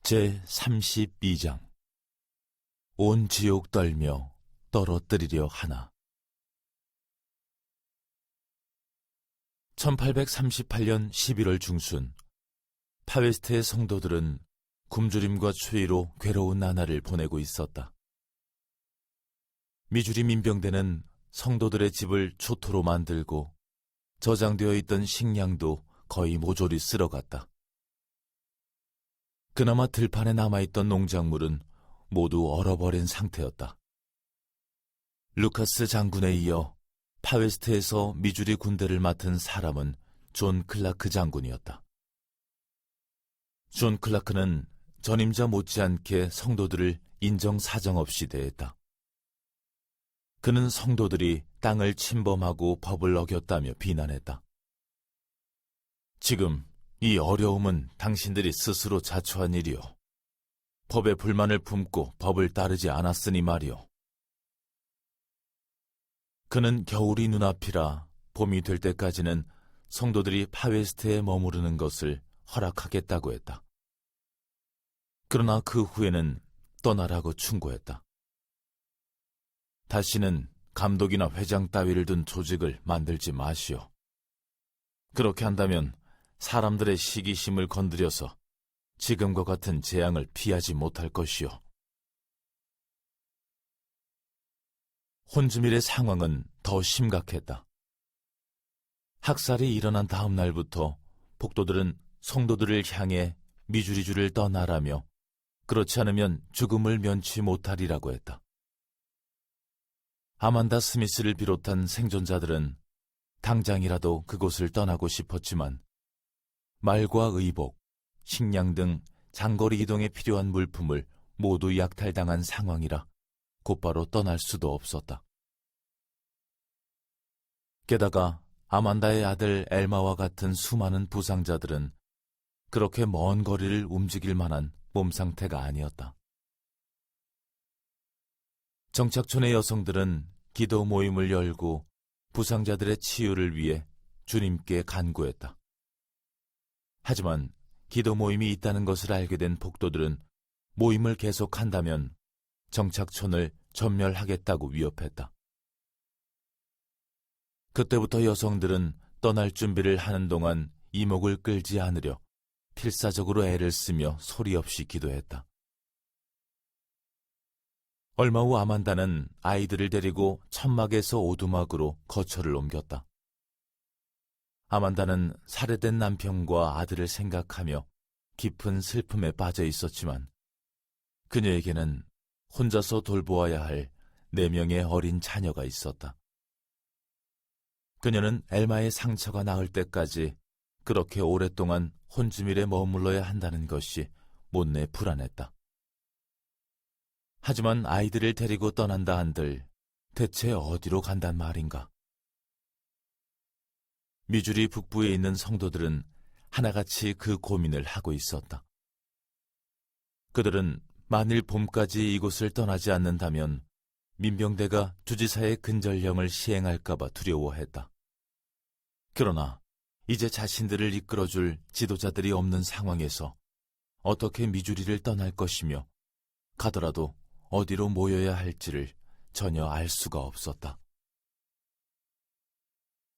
제32장 온 지옥 떨며 떨어뜨리려 하나. 1838년 11월 중순, 파웨스트의 성도들은 굶주림과 추위로 괴로운 나날을 보내고 있었다. 미주리 민병대는 성도들의 집을 초토로 만들고 저장되어 있던 식량도 거의 모조리 쓸어갔다. 그나마 들판에 남아있던 농작물은 모두 얼어버린 상태였다. 루카스 장군에 이어 파웨스트에서 미주리 군대를 맡은 사람은 존 클라크 장군이었다. 존 클라크는 전임자 못지않게 성도들을 인정사정 없이 대했다. 그는 성도들이 땅을 침범하고 법을 어겼다며 비난했다. 지금 이 어려움은 당신들이 스스로 자초한 일이오. 법에 불만을 품고 법을 따르지 않았으니 말이오. 그는 겨울이 눈앞이라 봄이 될 때까지는 성도들이 파웨스트에 머무르는 것을 허락하겠다고 했다. 그러나 그 후에는 떠나라고 충고했다. 다시는 감독이나 회장 따위를 둔 조직을 만들지 마시오. 그렇게 한다면 사람들의 시기심을 건드려서 지금과 같은 재앙을 피하지 못할 것이오. 혼즈밀의 상황은 더 심각했다. 학살이 일어난 다음 날부터 폭도들은 성도들을 향해 미주리주를 떠나라며 그렇지 않으면 죽음을 면치 못하리라고 했다. 아만다 스미스를 비롯한 생존자들은 당장이라도 그곳을 떠나고 싶었지만 말과 의복, 식량 등 장거리 이동에 필요한 물품을 모두 약탈당한 상황이라 곧바로 떠날 수도 없었다. 게다가 아만다의 아들 엘마와 같은 수많은 부상자들은 그렇게 먼 거리를 움직일 만한 몸 상태가 아니었다. 정착촌의 여성들은 기도 모임을 열고 부상자들의 치유를 위해 주님께 간구했다. 하지만 기도 모임이 있다는 것을 알게 된 폭도들은 모임을 계속한다면 정착촌을 전멸하겠다고 위협했다. 그때부터 여성들은 떠날 준비를 하는 동안 이목을 끌지 않으려 필사적으로 애를 쓰며 소리 없이 기도했다. 얼마 후 아만다는 아이들을 데리고 천막에서 오두막으로 거처를 옮겼다. 아만다는 살해된 남편과 아들을 생각하며 깊은 슬픔에 빠져 있었지만 그녀에게는 혼자서 돌보아야 할 4명의 어린 자녀가 있었다. 그녀는 엘마의 상처가 나을 때까지 그렇게 오랫동안 혼즈밀에 머물러야 한다는 것이 못내 불안했다. 하지만 아이들을 데리고 떠난다 한들 대체 어디로 간단 말인가? 미주리 북부에 있는 성도들은 하나같이 그 고민을 하고 있었다. 그들은 만일 봄까지 이곳을 떠나지 않는다면 민병대가 주지사의 근절령을 시행할까봐 두려워했다. 그러나 이제 자신들을 이끌어줄 지도자들이 없는 상황에서 어떻게 미주리를 떠날 것이며 가더라도 어디로 모여야 할지를 전혀 알 수가 없었다.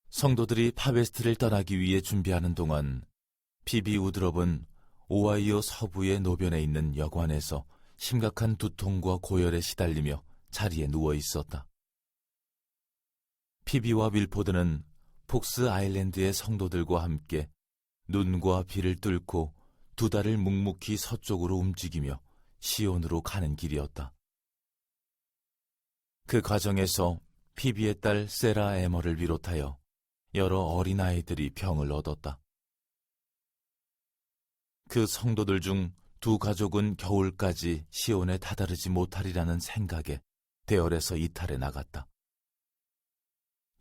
성도들이 파웨스트를 떠나기 위해 준비하는 동안 피비 우드럽은 오하이오 서부의 노변에 있는 여관에서 심각한 두통과 고열에 시달리며 자리에 누워 있었다. 피비와 밀포드는 폭스 아일랜드의 성도들과 함께 눈과 비를 뚫고 2달을 묵묵히 서쪽으로 움직이며 시온으로 가는 길이었다. 그 과정에서 피비의 딸 세라 에머를 비롯하여 여러 어린아이들이 병을 얻었다. 그 성도들 중 2 가족은 겨울까지 시온에 다다르지 못하리라는 생각에 대열에서 이탈해 나갔다.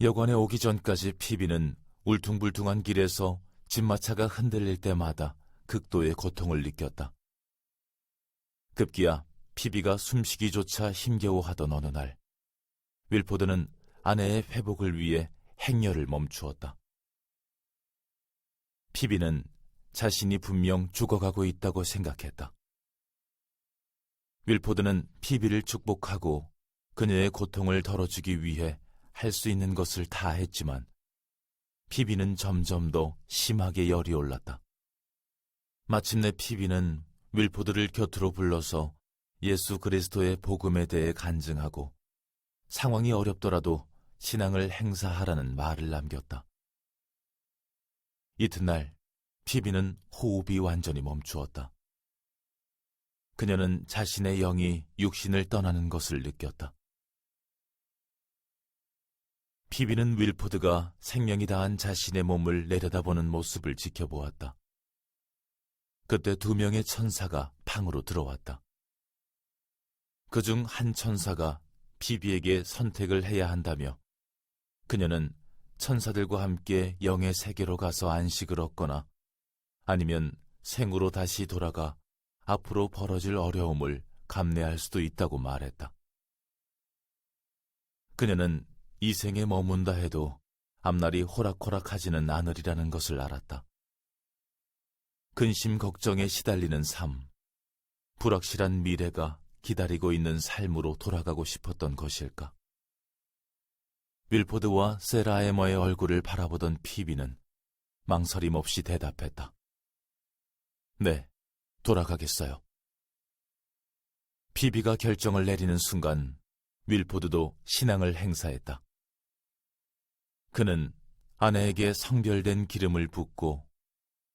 여관에 오기 전까지 피비는 울퉁불퉁한 길에서 집마차가 흔들릴 때마다 극도의 고통을 느꼈다. 급기야 피비가 숨쉬기조차 힘겨워하던 어느 날, 윌포드는 아내의 회복을 위해 행렬을 멈추었다. 피비는 자신이 분명 죽어가고 있다고 생각했다. 윌포드는 피비를 축복하고 그녀의 고통을 덜어주기 위해 할 수 있는 것을 다 했지만 피비는 점점 더 심하게 열이 올랐다. 마침내 피비는 윌포드를 곁으로 불러서 예수 그리스도의 복음에 대해 간증하고 상황이 어렵더라도 신앙을 행사하라는 말을 남겼다. 이튿날 피비는 호흡이 완전히 멈추었다. 그녀는 자신의 영이 육신을 떠나는 것을 느꼈다. 피비는 윌포드가 생명이 다한 자신의 몸을 내려다보는 모습을 지켜보았다. 그때 2명의 천사가 방으로 들어왔다. 그중 한 천사가 피비에게 선택을 해야 한다며 그녀는 천사들과 함께 영의 세계로 가서 안식을 얻거나 아니면 생으로 다시 돌아가 앞으로 벌어질 어려움을 감내할 수도 있다고 말했다. 그녀는 이 생에 머문다 해도 앞날이 호락호락하지는 않으리라는 것을 알았다. 근심 걱정에 시달리는 삶, 불확실한 미래가 기다리고 있는 삶으로 돌아가고 싶었던 것일까? 윌포드와 세라에머의 얼굴을 바라보던 피비는 망설임 없이 대답했다. 네, 돌아가겠어요. 피비가 결정을 내리는 순간 윌포드도 신앙을 행사했다. 그는 아내에게 성별된 기름을 붓고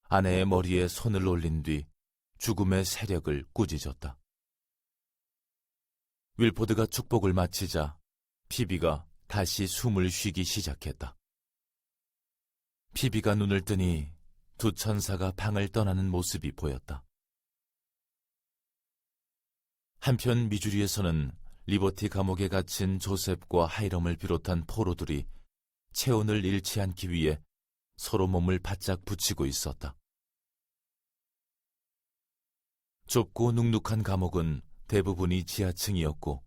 아내의 머리에 손을 올린 뒤 죽음의 세력을 꾸짖었다. 윌포드가 축복을 마치자 피비가 다시 숨을 쉬기 시작했다. 피비가 눈을 뜨니 2 천사가 방을 떠나는 모습이 보였다. 한편 미주리에서는 리버티 감옥에 갇힌 조셉과 하이럼을 비롯한 포로들이 체온을 잃지 않기 위해 서로 몸을 바짝 붙이고 있었다. 좁고 눅눅한 감옥은 대부분이 지하층이었고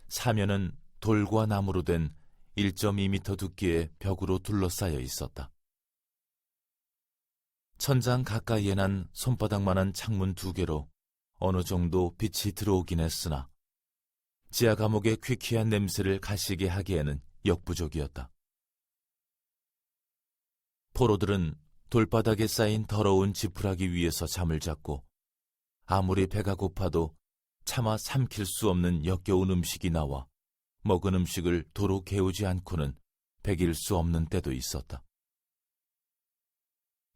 사면은 돌과 나무로 된 1.2m 두께의 벽으로 둘러싸여 있었다. 천장 가까이에 난 손바닥만한 창문 2개로 어느 정도 빛이 들어오긴 했으나 지하 감옥의 퀴퀴한 냄새를 가시게 하기에는 역부족이었다. 포로들은 돌바닥에 쌓인 더러운 지푸라기 위에서 잠을 잤고 아무리 배가 고파도 차마 삼킬 수 없는 역겨운 음식이 나와 먹은 음식을 도로 개우지 않고는 배길 수 없는 때도 있었다.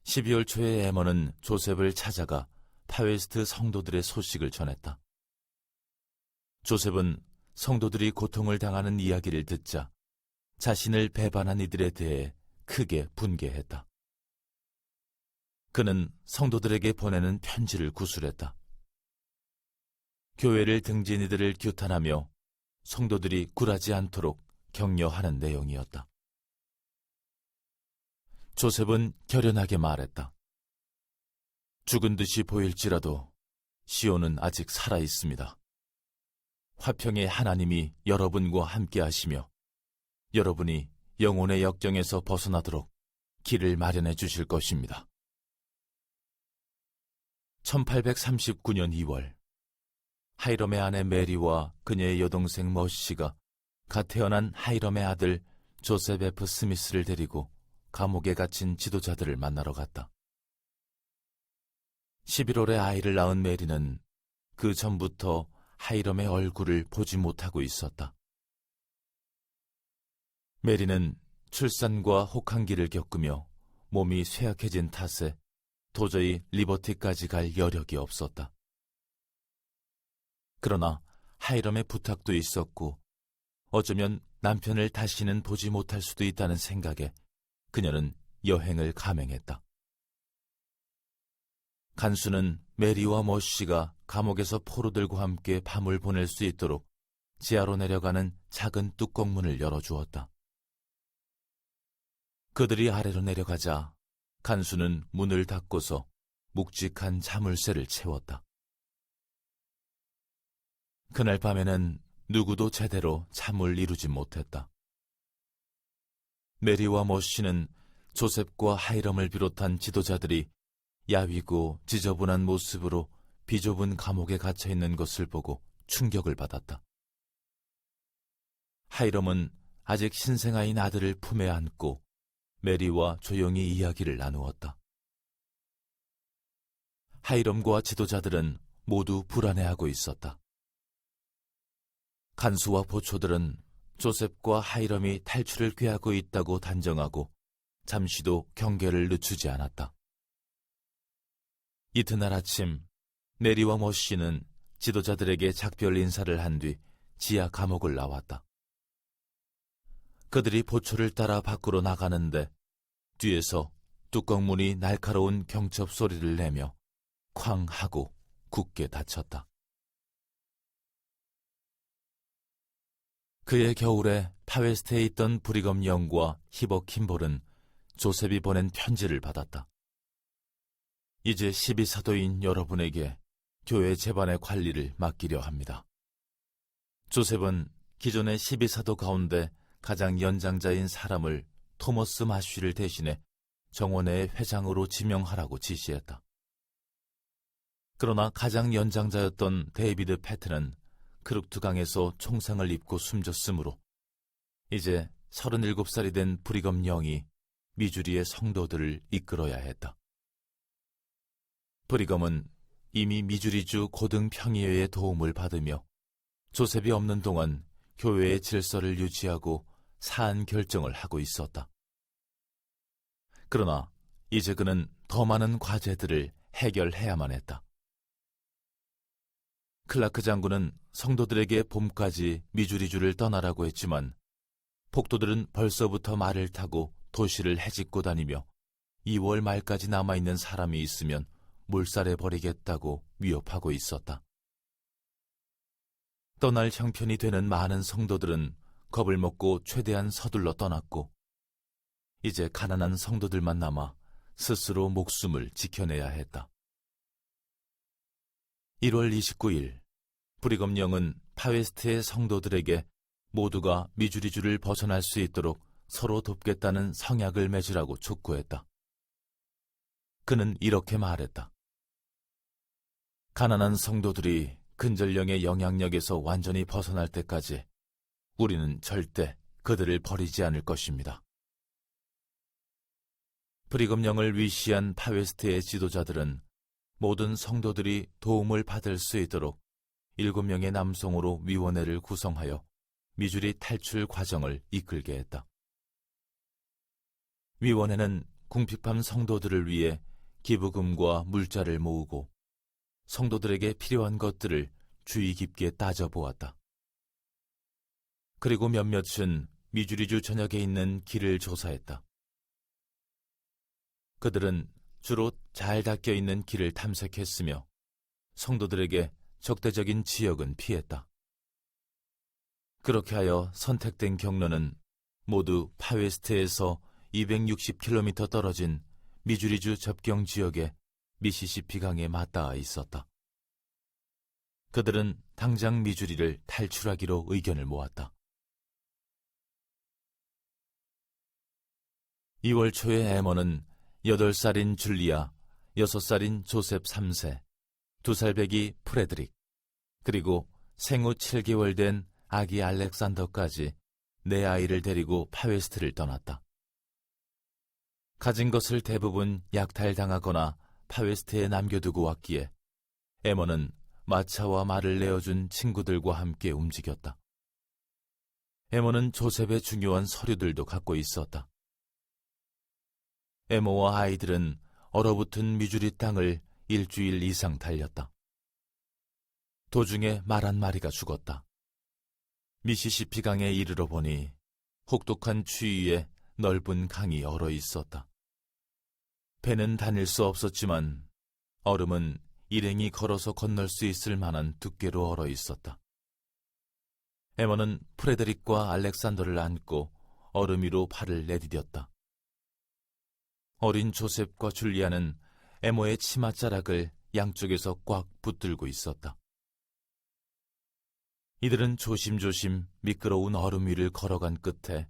12월 초에 에머는 조셉을 찾아가 파웨스트 성도들의 소식을 전했다. 조셉은 성도들이 고통을 당하는 이야기를 듣자 자신을 배반한 이들에 대해 크게 분개했다. 그는 성도들에게 보내는 편지를 구술했다. 교회를 등진 이들을 규탄하며 성도들이 굴하지 않도록 격려하는 내용이었다. 조셉은 결연하게 말했다. 죽은 듯이 보일지라도 시온은 아직 살아 있습니다. 화평의 하나님이 여러분과 함께 하시며 여러분이 영혼의 역경에서 벗어나도록 길을 마련해 주실 것입니다. 1839년 2월 하이럼의 아내 메리와 그녀의 여동생 머시가 갓 태어난 하이럼의 아들 조셉 F. 스미스를 데리고 감옥에 갇힌 지도자들을 만나러 갔다. 11월에 아이를 낳은 메리는 그 전부터 하이럼의 얼굴을 보지 못하고 있었다. 메리는 출산과 혹한기를 겪으며 몸이 쇠약해진 탓에 도저히 리버티까지 갈 여력이 없었다. 그러나 하이럼의 부탁도 있었고 어쩌면 남편을 다시는 보지 못할 수도 있다는 생각에 그녀는 여행을 감행했다. 간수는 메리와 머시가 감옥에서 포로들과 함께 밤을 보낼 수 있도록 지하로 내려가는 작은 뚜껑문을 열어주었다. 그들이 아래로 내려가자 간수는 문을 닫고서 묵직한 자물쇠를 채웠다. 그날 밤에는 누구도 제대로 잠을 이루지 못했다. 메리와 머시는 조셉과 하이럼을 비롯한 지도자들이 야위고 지저분한 모습으로 비좁은 감옥에 갇혀있는 것을 보고 충격을 받았다. 하이럼은 아직 신생아인 아들을 품에 안고 메리와 조용히 이야기를 나누었다. 하이럼과 지도자들은 모두 불안해하고 있었다. 간수와 보초들은 조셉과 하이럼이 탈출을 꾀하고 있다고 단정하고 잠시도 경계를 늦추지 않았다. 이튿날 아침 메리와 머시는 지도자들에게 작별 인사를 한 뒤 지하 감옥을 나왔다. 그들이 보초를 따라 밖으로 나가는데 뒤에서 뚜껑문이 날카로운 경첩 소리를 내며 쾅 하고 굳게 닫혔다. 그해 겨울에 파웨스트에 있던 브리검 영과 히버 킴볼은 조셉이 보낸 편지를 받았다. 이제 12사도인 여러분에게 교회 재반의 관리를 맡기려 합니다. 조셉은 기존의 12사도 가운데 가장 연장자인 사람을 토머스 마쉬를 대신해 정원회의 회장으로 지명하라고 지시했다. 그러나 가장 연장자였던 데이비드 패트는 크룩투강에서 총상을 입고 숨졌으므로 이제 37살이 된 브리검 영이 미주리의 성도들을 이끌어야 했다. 브리검은 이미 미주리주 고등평의회의 도움을 받으며 조셉이 없는 동안 교회의 질서를 유지하고 사안 결정을 하고 있었다. 그러나 이제 그는 더 많은 과제들을 해결해야만 했다. 클라크 장군은 성도들에게 봄까지 미주리주를 떠나라고 했지만 폭도들은 벌써부터 말을 타고 도시를 헤집고 다니며 2월 말까지 남아있는 사람이 있으면 몰살해버리겠다고 위협하고 있었다. 떠날 형편이 되는 많은 성도들은 겁을 먹고 최대한 서둘러 떠났고 이제 가난한 성도들만 남아 스스로 목숨을 지켜내야 했다. 1월 29일 브리검 영은 파웨스트의 성도들에게 모두가 미주리주를 벗어날 수 있도록 서로 돕겠다는 성약을 맺으라고 촉구했다. 그는 이렇게 말했다. 가난한 성도들이 근절령의 영향력에서 완전히 벗어날 때까지 우리는 절대 그들을 버리지 않을 것입니다. 브리검 영을 위시한 파웨스트의 지도자들은 모든 성도들이 도움을 받을 수 있도록 7명의 남성으로 위원회를 구성하여 미주리 탈출 과정을 이끌게 했다. 위원회는 궁핍한 성도들을 위해 기부금과 물자를 모으고 성도들에게 필요한 것들을 주의 깊게 따져보았다. 그리고 몇몇은 미주리주 전역에 있는 길을 조사했다. 그들은 주로 잘 닦여 있는 길을 탐색했으며 성도들에게 적대적인 지역은 피했다. 그렇게 하여 선택된 경로는 모두 파웨스트에서 260km 떨어진 미주리주 접경 지역의 미시시피 강에 맞닿아 있었다. 그들은 당장 미주리를 탈출하기로 의견을 모았다. 2월 초에 에머는 8살인 줄리아, 6살인 조셉 3세, 2살 배기 프레드릭, 그리고 생후 7개월 된 아기 알렉산더까지 4아이를 데리고 파웨스트를 떠났다. 가진 것을 대부분 약탈당하거나 파웨스트에 남겨두고 왔기에 에머는 마차와 말을 내어준 친구들과 함께 움직였다. 에머는 조셉의 중요한 서류들도 갖고 있었다. 에머와 아이들은 얼어붙은 미주리 땅을 일주일 이상 달렸다. 도중에 말 한 마리가 죽었다. 미시시피 강에 이르러 보니 혹독한 추위에 넓은 강이 얼어 있었다. 배는 다닐 수 없었지만 얼음은 일행이 걸어서 건널 수 있을 만한 두께로 얼어 있었다. 에머는 프레드릭과 알렉산더를 안고 얼음 위로 발을 내디뎠다. 어린 조셉과 줄리아는 에머의 치맛자락을 양쪽에서 꽉 붙들고 있었다. 이들은 조심조심 미끄러운 얼음 위를 걸어간 끝에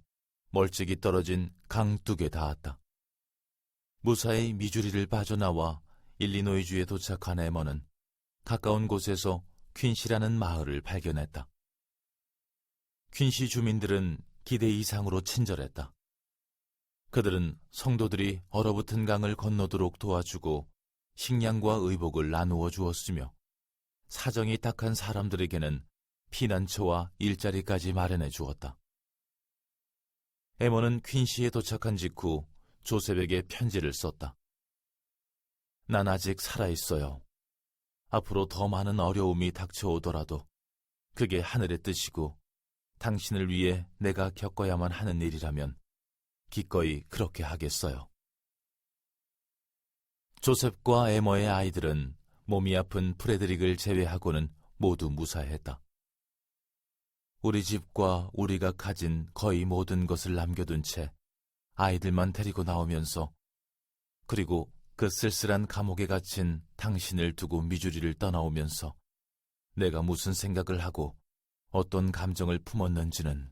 멀찍이 떨어진 강둑에 닿았다. 무사히 미주리를 빠져나와 일리노이주에 도착한 에머는 가까운 곳에서 퀸시라는 마을을 발견했다. 퀸시 주민들은 기대 이상으로 친절했다. 그들은 성도들이 얼어붙은 강을 건너도록 도와주고 식량과 의복을 나누어 주었으며 사정이 딱한 사람들에게는 피난처와 일자리까지 마련해 주었다. 에머는 퀸시에 도착한 직후 조셉에게 편지를 썼다. 난 아직 살아있어요. 앞으로 더 많은 어려움이 닥쳐오더라도 그게 하늘의 뜻이고 당신을 위해 내가 겪어야만 하는 일이라면 기꺼이 그렇게 하겠어요. 조셉과 에머의 아이들은 몸이 아픈 프레드릭을 제외하고는 모두 무사했다. 우리 집과 우리가 가진 거의 모든 것을 남겨둔 채 아이들만 데리고 나오면서 그리고 그 쓸쓸한 감옥에 갇힌 당신을 두고 미주리를 떠나오면서 내가 무슨 생각을 하고 어떤 감정을 품었는지는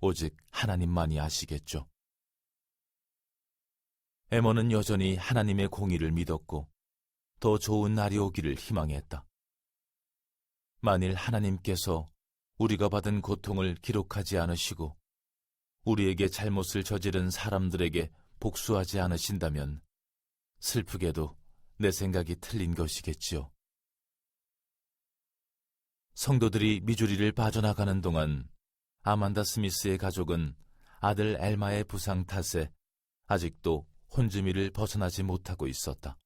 오직 하나님만이 아시겠죠. 에머는 여전히 하나님의 공의를 믿었고 더 좋은 날이 오기를 희망했다. 만일 하나님께서 우리가 받은 고통을 기록하지 않으시고 우리에게 잘못을 저지른 사람들에게 복수하지 않으신다면 슬프게도 내 생각이 틀린 것이겠지요. 성도들이 미주리를 빠져나가는 동안 아만다 스미스의 가족은 아들 엘마의 부상 탓에 아직도 혼주미를 벗어나지 못하고 있었다.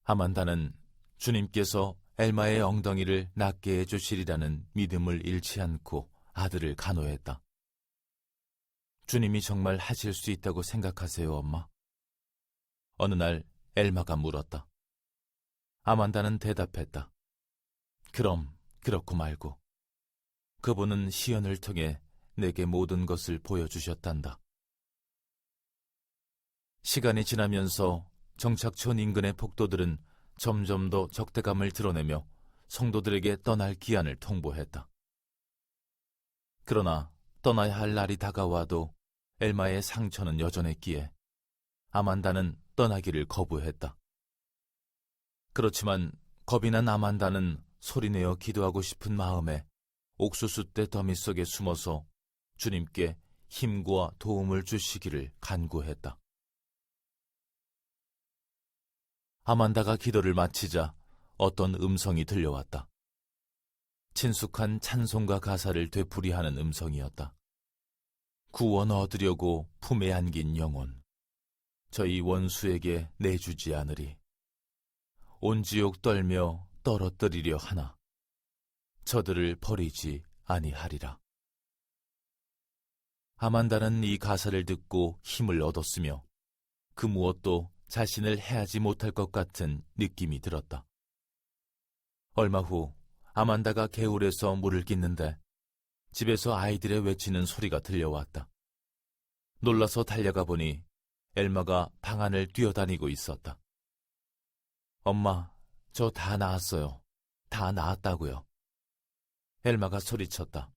아만다는 주님께서 엘마의 엉덩이를 낫게 해주시리라는 믿음을 잃지 않고 아들을 간호했다. 주님이 정말 하실 수 있다고 생각하세요, 엄마? 어느 날 엘마가 물었다. 아만다는 대답했다. 그럼 그렇고 말고. 그분은 시연을 통해 내게 모든 것을 보여주셨단다. 시간이 지나면서 정착촌 인근의 폭도들은 점점 더 적대감을 드러내며 성도들에게 떠날 기한을 통보했다. 그러나 떠나야 할 날이 다가와도 엘마의 상처는 여전했기에 아만다는 떠나기를 거부했다. 그렇지만 겁이 난 아만다는 소리내어 기도하고 싶은 마음에 옥수수대 더미 속에 숨어서 주님께 힘과 도움을 주시기를 간구했다. 아만다가 기도를 마치자 어떤 음성이 들려왔다. 친숙한 찬송가 가사를 되풀이하는 음성이었다. 구원 얻으려고 품에 안긴 영혼, 저희 원수에게 내주지 않으리. 온 지옥 떨며 떨어뜨리려 하나, 저들을 버리지 아니하리라. 아만다는 이 가사를 듣고 힘을 얻었으며 그 무엇도 자신을 해하지 못할 것 같은 느낌이 들었다. 얼마 후 아만다가 개울에서 물을 깃는데 집에서 아이들의 외치는 소리가 들려왔다. 놀라서 달려가 보니 엘마가 방 안을 뛰어다니고 있었다. 엄마, 저 다 나았어요. 다 나았다고요. 엘마가 소리쳤다.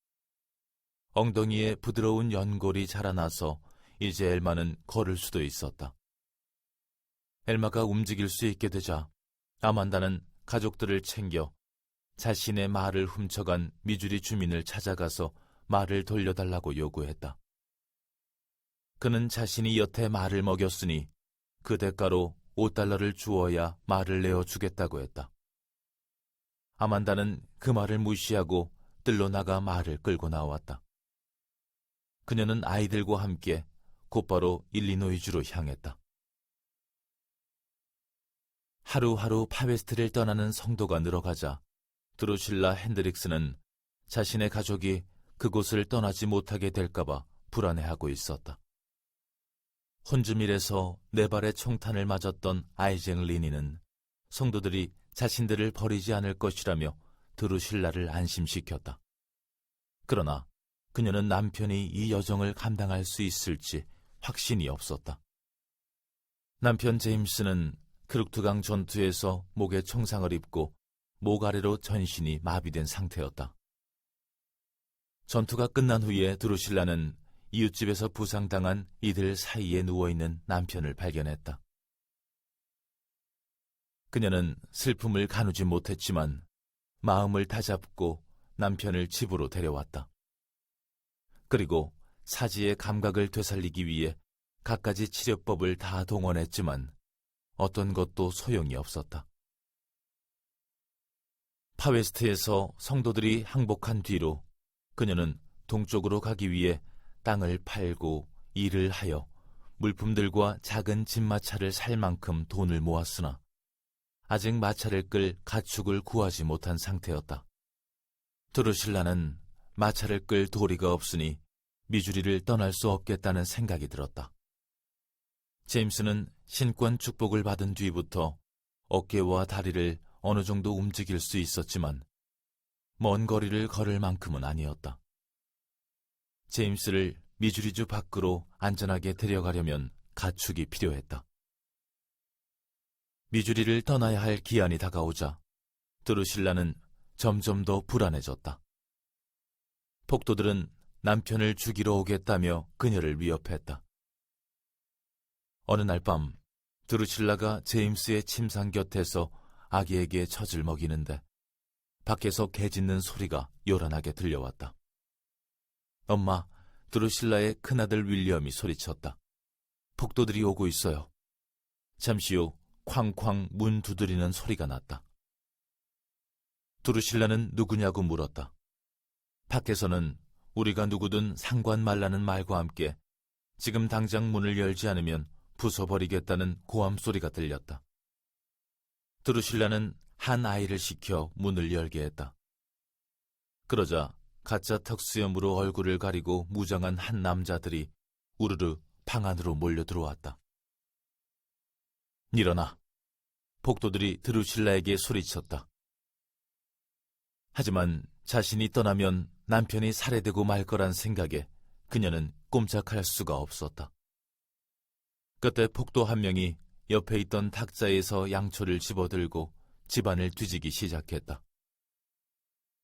엉덩이에 부드러운 연골이 자라나서 이제 엘마는 걸을 수도 있었다. 엘마가 움직일 수 있게 되자 아만다는 가족들을 챙겨 자신의 말을 훔쳐간 미주리 주민을 찾아가서 말을 돌려달라고 요구했다. 그는 자신이 여태 말을 먹였으니 그 대가로 $5를 주어야 말을 내어주겠다고 했다. 아만다는 그 말을 무시하고 뜰로 나가 말을 끌고 나왔다. 그녀는 아이들과 함께 곧바로 일리노이주로 향했다. 하루하루 파웨스트를 떠나는 성도가 늘어가자 드루실라 핸드릭스는 자신의 가족이 그곳을 떠나지 못하게 될까봐 불안해하고 있었다. 혼주밀에서 네 발의 총탄을 맞았던 아이쟁 리니는 성도들이 자신들을 버리지 않을 것이라며 드루실라를 안심시켰다. 그러나 그녀는 남편이 이 여정을 감당할 수 있을지 확신이 없었다. 남편 제임스는 크룩트강 전투에서 목에 총상을 입고 목 아래로 전신이 마비된 상태였다. 전투가 끝난 후에 드루실라는 이웃집에서 부상당한 이들 사이에 누워있는 남편을 발견했다. 그녀는 슬픔을 가누지 못했지만 마음을 다잡고 남편을 집으로 데려왔다. 그리고 사지의 감각을 되살리기 위해 갖가지 치료법을 다 동원했지만 어떤 것도 소용이 없었다. 파웨스트에서 성도들이 항복한 뒤로 그녀는 동쪽으로 가기 위해 땅을 팔고 일을 하여 물품들과 작은 집마차를 살 만큼 돈을 모았으나 아직 마차를 끌 가축을 구하지 못한 상태였다. 드루실라는 마차를 끌 도리가 없으니 미주리를 떠날 수 없겠다는 생각이 들었다. 제임스는 신권 축복을 받은 뒤부터 어깨와 다리를 어느 정도 움직일 수 있었지만 먼 거리를 걸을 만큼은 아니었다. 제임스를 미주리주 밖으로 안전하게 데려가려면 가축이 필요했다. 미주리를 떠나야 할 기한이 다가오자 드루실라는 점점 더 불안해졌다. 폭도들은 남편을 죽이러 오겠다며 그녀를 위협했다. 어느 날 밤 드루실라가 제임스의 침상 곁에서 아기에게 젖을 먹이는데 밖에서 개 짖는 소리가 요란하게 들려왔다. 엄마, 드루실라의 큰아들 윌리엄이 소리쳤다. 폭도들이 오고 있어요. 잠시 후 쾅쾅 문 두드리는 소리가 났다. 드루실라는 누구냐고 물었다. 밖에서는 우리가 누구든 상관 말라는 말과 함께 지금 당장 문을 열지 않으면 부숴버리겠다는 고함 소리가 들렸다. 드루실라는 한 아이를 시켜 문을 열게 했다. 그러자 가짜 턱수염으로 얼굴을 가리고 무장한 한 남자들이 우르르 방 안으로 몰려 들어왔다. 일어나! 폭도들이 드루실라에게 소리쳤다. 하지만 자신이 떠나면 남편이 살해되고 말 거란 생각에 그녀는 꼼짝할 수가 없었다. 그때 폭도 한 명이 옆에 있던 탁자에서 양초를 집어들고 집안을 뒤지기 시작했다.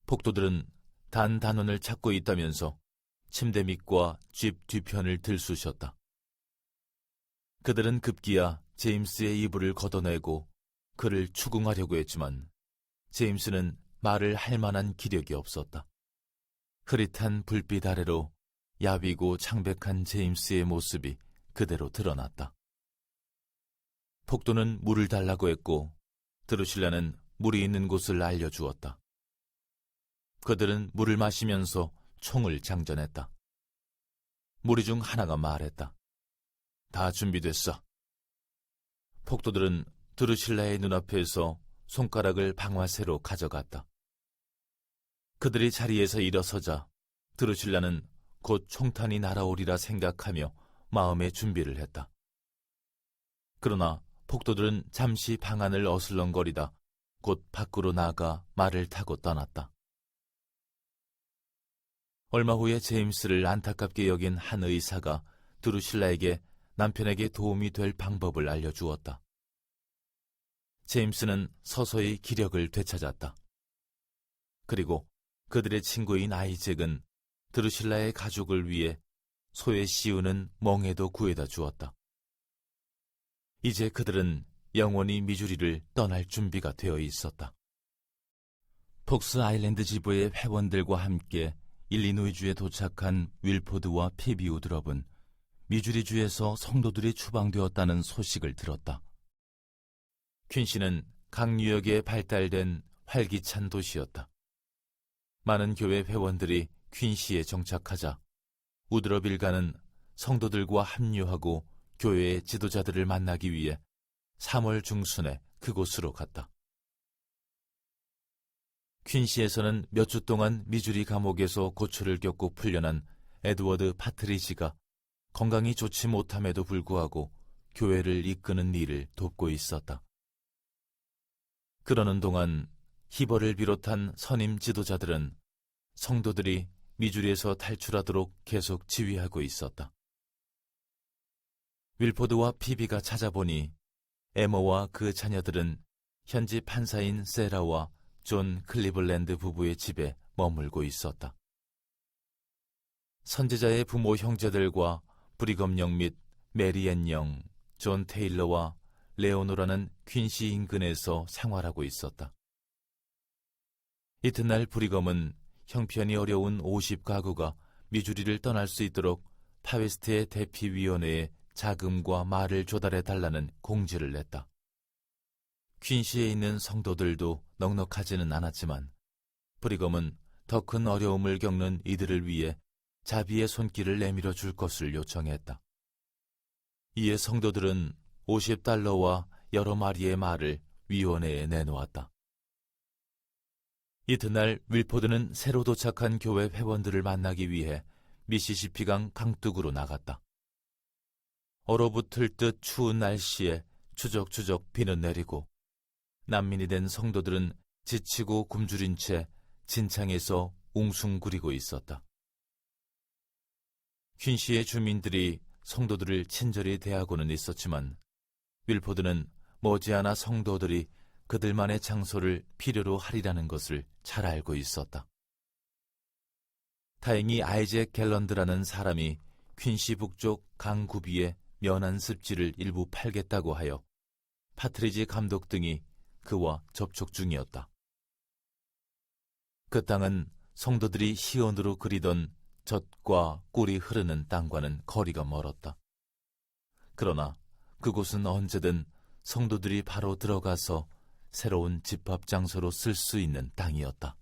폭도들은 단원을 찾고 있다면서 침대 밑과 집 뒤편을 들쑤셨다. 그들은 급기야 제임스의 이불을 걷어내고 그를 추궁하려고 했지만 제임스는 말을 할 만한 기력이 없었다. 흐릿한 불빛 아래로 야비고 창백한 제임스의 모습이 그대로 드러났다. 폭도는 물을 달라고 했고 드루실라는 물이 있는 곳을 알려주었다. 그들은 물을 마시면서 총을 장전했다. 무리 중 하나가 말했다. 다 준비됐어. 폭도들은 드루실라의 눈앞에서 손가락을 방아쇠로 가져갔다. 그들이 자리에서 일어서자 드루실라는 곧 총탄이 날아오리라 생각하며 마음의 준비를 했다. 그러나 폭도들은 잠시 방 안을 어슬렁거리다 곧 밖으로 나가 말을 타고 떠났다. 얼마 후에 제임스를 안타깝게 여긴 한 의사가 드루실라에게 남편에게 도움이 될 방법을 알려주었다. 제임스는 서서히 기력을 되찾았다. 그리고 그들의 친구인 아이잭은 드루실라의 가족을 위해 소에 씌우는 멍에도 구해다 주었다. 이제 그들은 영원히 미주리를 떠날 준비가 되어 있었다. 폭스 아일랜드 지부의 회원들과 함께 일리노이주에 도착한 윌포드와 피비 우드럽은 미주리주에서 성도들이 추방되었다는 소식을 들었다. 퀸시는 강유역에 발달된 활기찬 도시였다. 많은 교회 회원들이 퀸시에 정착하자 우드럽 일가는 성도들과 합류하고 교회의 지도자들을 만나기 위해 3월 중순에 그곳으로 갔다. 퀸시에서는 몇 주 동안 미주리 감옥에서 고초를 겪고 풀려난 에드워드 파트리지가 건강이 좋지 못함에도 불구하고 교회를 이끄는 일을 돕고 있었다. 그러는 동안 히버를 비롯한 선임 지도자들은 성도들이 미주리에서 탈출하도록 계속 지휘하고 있었다. 윌포드와 피비가 찾아보니 에머와 그 자녀들은 현지 판사인 세라와 존 클리블랜드 부부의 집에 머물고 있었다. 선지자의 부모 형제들과 브리검 영 및 메리앤 영, 존 테일러와 레오노라는 퀸시 인근에서 생활하고 있었다. 이튿날 브리검은 형편이 어려운 50가구가 미주리를 떠날 수 있도록 파웨스트의 대피위원회에 자금과 말을 조달해 달라는 공지를 냈다. 퀸시에 있는 성도들도 넉넉하지는 않았지만 브리검은 더 큰 어려움을 겪는 이들을 위해 자비의 손길을 내밀어 줄 것을 요청했다. 이에 성도들은 50달러와 여러 마리의 말을 위원회에 내놓았다. 이튿날 윌포드는 새로 도착한 교회 회원들을 만나기 위해 미시시피강 강둑으로 나갔다. 얼어붙을 듯 추운 날씨에 추적추적 비는 내리고 난민이 된 성도들은 지치고 굶주린 채 진창에서 웅숭구리고 있었다. 퀸시의 주민들이 성도들을 친절히 대하고는 있었지만 윌포드는 머지않아 성도들이 그들만의 장소를 필요로 하리라는 것을 잘 알고 있었다. 다행히 아이잭 갤런드라는 사람이 퀸시 북쪽 강구비에 면한 습지를 일부 팔겠다고 하여 파트리지 감독 등이 그와 접촉 중이었다. 그 땅은 성도들이 시온으로 그리던 젖과 꿀이 흐르는 땅과는 거리가 멀었다. 그러나 그곳은 언제든 성도들이 바로 들어가서 새로운 집합 장소로 쓸 수 있는 땅이었다.